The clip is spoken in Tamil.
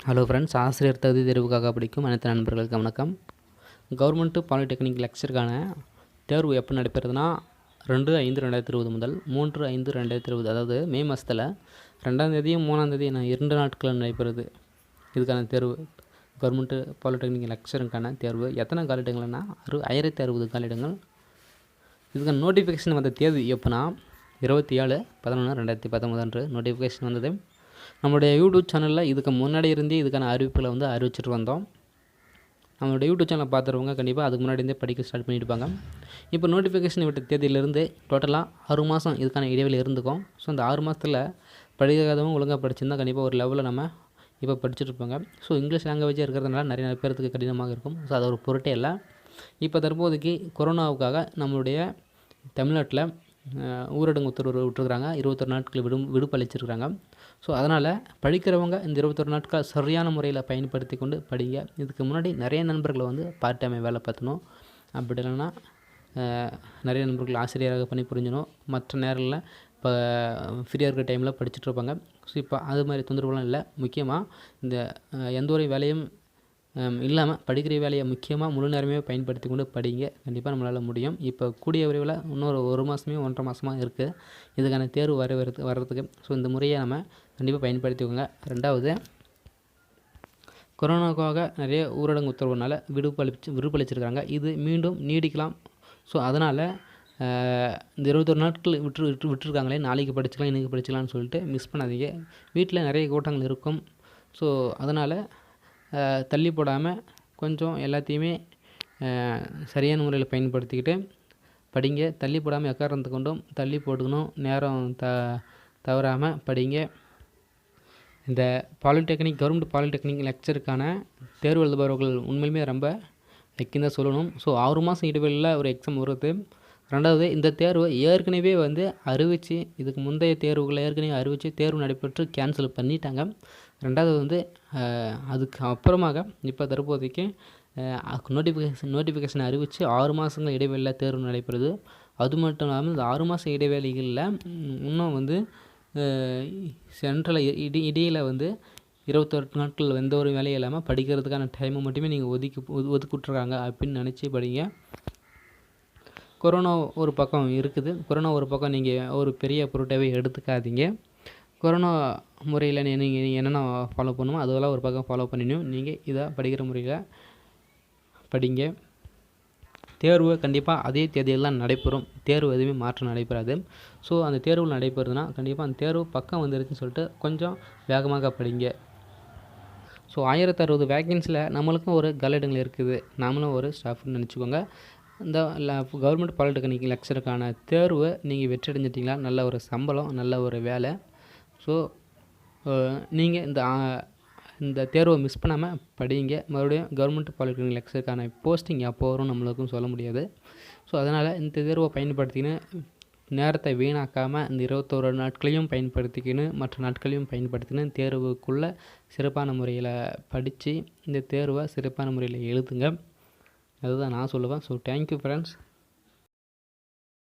ஹலோ ஃப்ரெண்ட்ஸ், ஆசிரியர் தகுதி தேர்வுக்காக படிக்கும் அனைத்து நண்பர்களுக்கு வணக்கம். கவர்மெண்ட்டு பாலிடெக்னிக் லெக்சருக்கான தேர்வு எப்போ நடைபெறுதுன்னா 2/5/2020 முதல் 3/5/2020, அதாவது மே மாதத்தில் 2ஆம் தேதியும் 3ஆம் தேதியும் 2 நாட்கள் நடைபெறுது. இதுக்கான தேர்வு கவர்மெண்ட்டு பாலிடெக்னிக் லெக்சருக்கான தேர்வு. எத்தனை காலிடங்கள்னா 1060 காலிடங்கள். இதுக்கான நோட்டிஃபிகேஷன் வந்த தேதி எப்போனா 27/11/2019 அன்று நோட்டிஃபிகேஷன் வந்தது. நம்மளுடைய யூடியூப் சேனலில் இதுக்கு முன்னாடி இருந்தே இதுக்கான அறிவிப்புகளை அறிவிச்சிட்டு வந்தோம். நம்மளுடைய யூடியூப் சேனலை பார்த்துறவங்க கண்டிப்பாக அதுக்கு முன்னாடி இருந்தே படிக்க ஸ்டார்ட் பண்ணியிருப்பாங்க. இப்போ நோட்டிஃபிகேஷன் விட்ட தேதியிலேருந்து டோட்டலாக 6 மாதம் இதுக்கான இடைவெளி இருந்துக்கும். ஸோ அந்த 6 மாதத்தில் படிக்காதவங்க ஒழுங்காக படிச்சிருந்தால் கண்டிப்பாக ஒரு லெவலில் நம்ம இப்போ படிச்சுட்ருப்பாங்க. ஸோ இங்கிலீஷ் லாங்குவேஜாக இருக்கிறதுனால நிறைய பேருக்கு கடினமாக இருக்கும். ஸோ அது ஒரு பொருட்டே இல்லை. இப்போ தற்போதைக்கு கொரோனாவுக்காக நம்மளுடைய தமிழ்நாட்டில் ஊரடங்கு உத்தரவு விட்டுருக்குறாங்க. 21 நாட்கள் விடுப்பு அளிச்சிருக்கிறாங்க. ஸோ அதனால் படிக்கிறவங்க இந்த 21 நாட்கள் சரியான முறையில் பயன்படுத்தி கொண்டு படிங்க. இதுக்கு முன்னாடி நிறைய நண்பர்களை பார்ட் டைம் வேலை பார்த்தணும், அப்படி இல்லைன்னா நிறைய நண்பர்கள் ஆசிரியராக பணிபுரிஞ்சணும். மற்ற நேரங்களில் இப்போ ஃப்ரீயாக இருக்கிற டைமில் படிச்சுட்ருப்பாங்க. ஸோ இப்போ அது மாதிரி தொந்தரவுலாம் இல்லை. முக்கியமாக இந்த எந்த ஒரு வேலையும் இல்லாமல் படிக்கிற வேலையை முக்கியமாக முழு நேரமே பயன்படுத்தி கொண்டு படிங்க. கண்டிப்பாக நம்மளால் முடியும். இப்போ கூடிய விரைவில் இன்னொரு 1 மாதமே 1.5 மாதமாக இருக்குது இதுக்கான தேர்வு வர்றதுக்கு. ஸோ இந்த முறையை நம்ம கண்டிப்பாக பயன்படுத்திக்கோங்க. 2வது, கொரோனாவுக்காக நிறைய ஊரடங்கு உத்தரவுனால விடுப்பு அளிச்சிருக்காங்க. இது மீண்டும் நீடிக்கலாம். ஸோ அதனால் இந்த 21 நாட்கள் விட்டுருக்காங்களே, நாளைக்கு படிச்சுக்கலாம் இன்றைக்கி படிச்சுக்கலாம்னு சொல்லிட்டு மிஸ் பண்ணாதீங்க. வீட்டில் நிறைய கூட்டங்கள் இருக்கும். ஸோ அதனால் தள்ளி போடாமல் கொஞ்சம் எல்லாத்தையுமே சரியான முறையில் பயன்படுத்திக்கிட்டு படிங்க. தள்ளி போடாமல் எக்காரணத்தை கொண்டும் தள்ளி போட்டுக்கணும். நேரம் தவறாமல் படிங்க. இந்த கவர்மெண்ட் பாலிடெக்னிக் லெக்சருக்கான தேர்வு எழுதுபவர்கள் உண்மையிலுமே ரொம்ப லக்கின்னு தான் சொல்லணும். ஸோ 6 மாதம் இடைவெளியில் ஒரு எக்ஸாம் வருது. 2வது, இந்த தேர்வு ஏற்கனவே அறிவித்து இதுக்கு முந்தைய தேர்வுகளை ஏற்கனவே அறிவித்து தேர்வு நடைபெற்று கேன்சல் பண்ணிட்டாங்க. 2வது அதுக்கு அப்புறமாக இப்போ தற்போதைக்கு நோட்டிஃபிகேஷன் அறிவித்து 6 மாதங்கள் இடைவெளியில் தேர்வு நடைபெறுது. அது மட்டும் இல்லாமல் இந்த 6 மாத இடைவெளிகளில் இன்னும் சென்ட்ரலில் இடையில் 28 நாட்கள் எந்த ஒரு வேலையும் இல்லாமல் படிக்கிறதுக்கான டைமை மட்டுமே நீங்கள் ஒதுக்கிட்டுருக்காங்க அப்படின்னு நினச்சி படிங்க. கொரோனா ஒரு பக்கம் இருக்குது. கொரோனா ஒரு பக்கம் நீங்கள் ஒரு பெரிய பொருட்டாகவே எடுத்துக்காதீங்க. கொரோனா முறையில் நீங்கள் என்னென்ன ஃபாலோ பண்ணுமோ அதெல்லாம் ஒரு பக்கம் ஃபாலோ பண்ணிடணும். நீங்கள் இதை படிக்கிற முறையில் படிங்க. தேர்வு கண்டிப்பாக அதே தேதியெல்லாம் நடைபெறும். தேர்வு எதுவுமே மாற்றம் நடைபெறாது. ஸோ அந்த தேர்வு நடைபெறுதுன்னா கண்டிப்பாக அந்த தேர்வு பக்கம் வந்துருச்சுன்னு சொல்லிட்டு கொஞ்சம் வேகமாக படிங்க. ஸோ 1060 வேக்கன்சியில் நம்மளுக்கும் ஒரு காலிடங்கள் இருக்குது. நாமளும் ஒரு ஸ்டாஃப்னு நினச்சிக்கோங்க. இந்த கவர்மெண்ட் பாலிடெக்னிக் லெக்சருக்கான தேர்வு நீங்கள் வெற்றி அடைஞ்சிட்டிங்களா, நல்ல ஒரு சம்பளம், நல்ல ஒரு வேலை. ஸோ நீங்கள் இந்த தேர்வை மிஸ் பண்ணாமல் படிங்க. மறுபடியும் கவர்மெண்ட் பாலிடெக்னிக் லெக்சருக்கான போஸ்டிங் எப்போ வரும் நம்மளுக்கும் சொல்ல முடியாது. ஸோ அதனால் இந்த தேர்வை பயன்படுத்திக்கின்னு நேரத்தை வீணாக்காமல் இந்த 21 நாட்களையும் பயன்படுத்திக்கின்னு மற்ற நாட்களையும் பயன்படுத்திக்கின்னு தேர்வுக்குள்ளே சிறப்பான முறையில் படித்து இந்த தேர்வை சிறப்பான முறையில் எழுதுங்க. அதுதான் நான் சொல்லுவேன். So thank you friends.